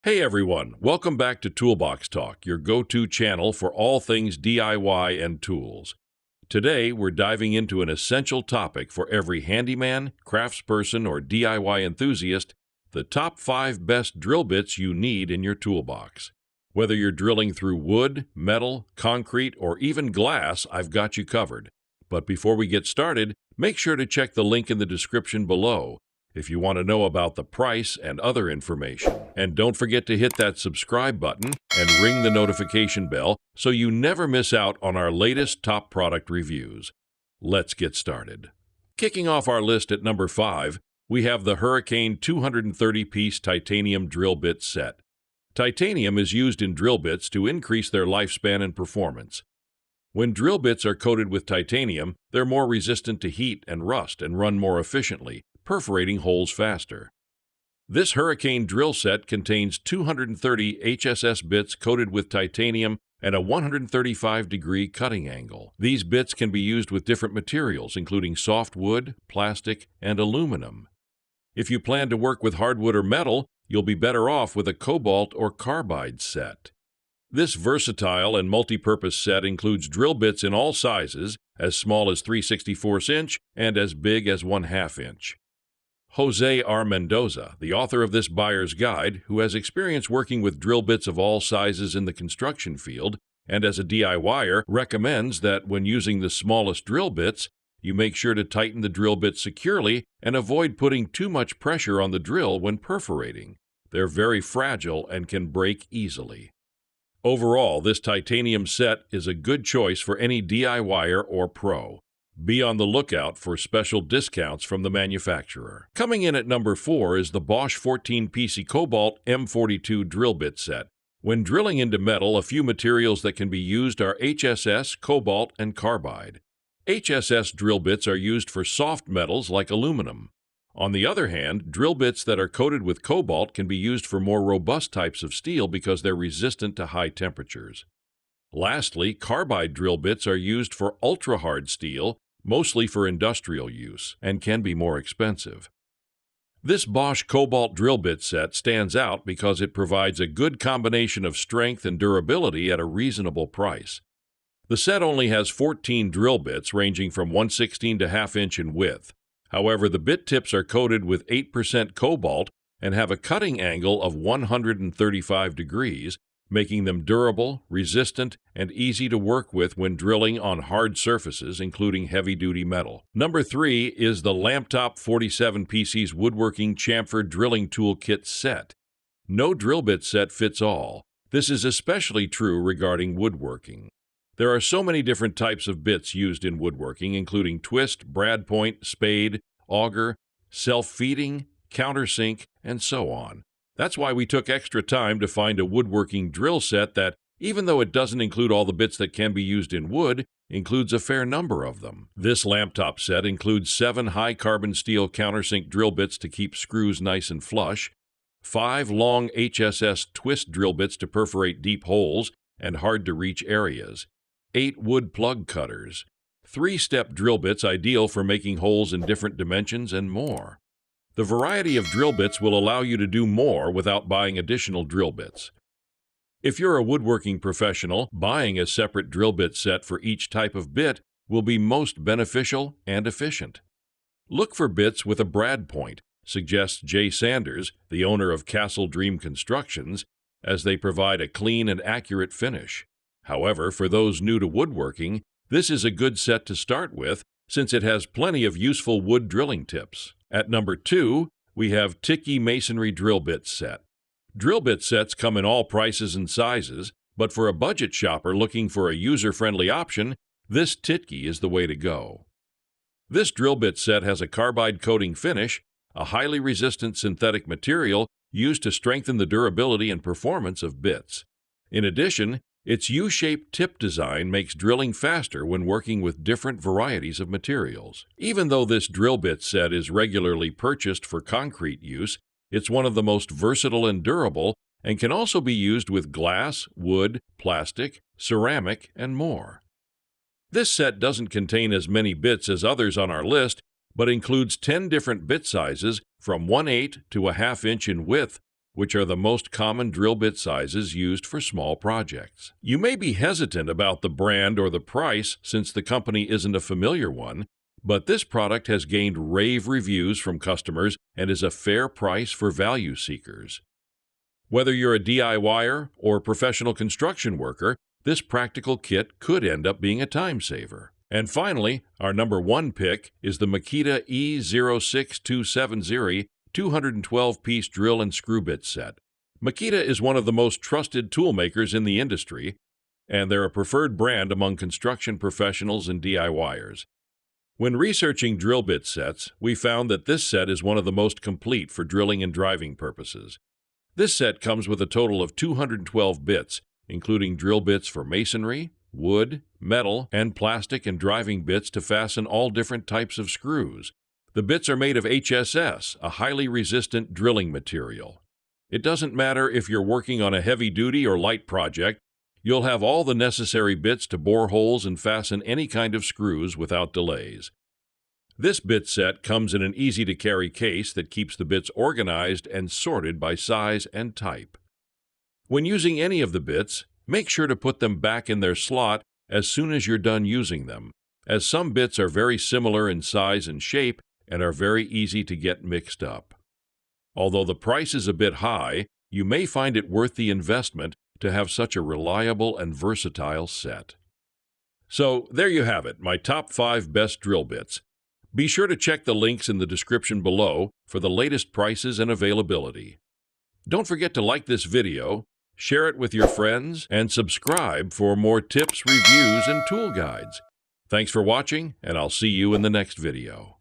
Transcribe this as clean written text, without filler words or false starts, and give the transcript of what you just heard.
Hey everyone, welcome back to Toolbox Talk, your go-to channel for all things DIY and tools. Today, we're diving into an essential topic for every handyman, craftsperson, or DIY enthusiast: the top 5 best drill bits you need in your toolbox. Whether you're drilling through wood, metal, concrete, or even glass, I've got you covered. But before we get started, make sure to check the link in the description below if you want to know about the price and other information. And don't forget to hit that subscribe button and ring the notification bell so you never miss out on our latest top product reviews. Let's get started. Kicking off our list at number 5, we have the Hurricane 230-piece titanium drill bit set. Titanium is used in drill bits to increase their lifespan and performance. When drill bits are coated with titanium, they're more resistant to heat and rust and run more efficiently, perforating holes faster. This Hurricane drill set contains 230 HSS bits coated with titanium and a 135-degree cutting angle. These bits can be used with different materials, including soft wood, plastic, and aluminum. If you plan to work with hardwood or metal, you'll be better off with a Cobalt or Carbide set. This versatile and multi-purpose set includes drill bits in all sizes, as small as 3/64 inch and as big as 1/2 inch. Jose R. Mendoza, the author of this buyer's guide, who has experience working with drill bits of all sizes in the construction field and as a DIYer, recommends that when using the smallest drill bits, you make sure to tighten the drill bit securely and avoid putting too much pressure on the drill when perforating. They're very fragile and can break easily. Overall, this titanium set is a good choice for any DIYer or pro. Be on the lookout for special discounts from the manufacturer. Coming in at number 4 is the Bosch 14-piece Cobalt M42 drill bit set. When drilling into metal, a few materials that can be used are HSS, Cobalt, and Carbide. HSS drill bits are used for soft metals like aluminum. On the other hand, drill bits that are coated with Cobalt can be used for more robust types of steel because they're resistant to high temperatures. Lastly, Carbide drill bits are used for ultra-hard steel, mostly for industrial use, and can be more expensive. This Bosch Cobalt drill bit set stands out because it provides a good combination of strength and durability at a reasonable price. The set only has 14 drill bits ranging from 1/16 to 1/2 inch in width. However, the bit tips are coated with 8% Cobalt and have a cutting angle of 135 degrees, making them durable, resistant, and easy to work with when drilling on hard surfaces, including heavy-duty metal. Number 3 is the Lamptop 47 Woodworking Chamfer Drilling Tool Kit set. No drill bit set fits all. This is especially true regarding woodworking. There are so many different types of bits used in woodworking, including twist, brad point, spade, auger, self-feeding, countersink, and so on. That's why we took extra time to find a woodworking drill set that, even though it doesn't include all the bits that can be used in wood, includes a fair number of them. This Lamptop set includes 7 high-carbon steel countersink drill bits to keep screws nice and flush, 5 long HSS twist drill bits to perforate deep holes and hard-to-reach areas, 8 wood plug cutters, 3-step drill bits ideal for making holes in different dimensions, and more. The variety of drill bits will allow you to do more without buying additional drill bits. If you're a woodworking professional, buying a separate drill bit set for each type of bit will be most beneficial and efficient. Look for bits with a brad point, suggests Jay Sanders, the owner of Castle Dream Constructions, as they provide a clean and accurate finish. However, for those new to woodworking, this is a good set to start with since it has plenty of useful wood drilling tips. At number 2, we have Titggi Masonry Drill Bit Set. Drill bit sets come in all prices and sizes, but for a budget shopper looking for a user-friendly option, this Titggi is the way to go. This drill bit set has a carbide coating finish, a highly resistant synthetic material used to strengthen the durability and performance of bits. In addition, its U-shaped tip design makes drilling faster when working with different varieties of materials. Even though this drill bit set is regularly purchased for concrete use, it's one of the most versatile and durable and can also be used with glass, wood, plastic, ceramic, and more. This set doesn't contain as many bits as others on our list, but includes 10 different bit sizes from 1/8 to 1/2 inch in width, which are the most common drill bit sizes used for small projects. You may be hesitant about the brand or the price since the company isn't a familiar one, but this product has gained rave reviews from customers and is a fair price for value seekers. Whether you're a DIYer or professional construction worker, this practical kit could end up being a time saver. And finally, our number one pick is the Makita E06270 212-piece drill and screw bit set. Makita is one of the most trusted tool makers in the industry, and they're a preferred brand among construction professionals and DIYers. When researching drill bit sets, we found that this set is one of the most complete for drilling and driving purposes. This set comes with a total of 212 bits, including drill bits for masonry, wood, metal, and plastic and driving bits to fasten all different types of screws. The bits are made of HSS, a highly resistant drilling material. It doesn't matter if you're working on a heavy-duty or light project, you'll have all the necessary bits to bore holes and fasten any kind of screws without delays. This bit set comes in an easy-to-carry case that keeps the bits organized and sorted by size and type. When using any of the bits, make sure to put them back in their slot as soon as you're done using them, as some bits are very similar in size and shape and are very easy to get mixed up. Although the price is a bit high, you may find it worth the investment to have such a reliable and versatile set. So there you have it, my top 5 best drill bits. Be sure to check the links in the description below for the latest prices and availability. Don't forget to like this video, share it with your friends, and subscribe for more tips, reviews, and tool guides. Thanks for watching, and I'll see you in the next video.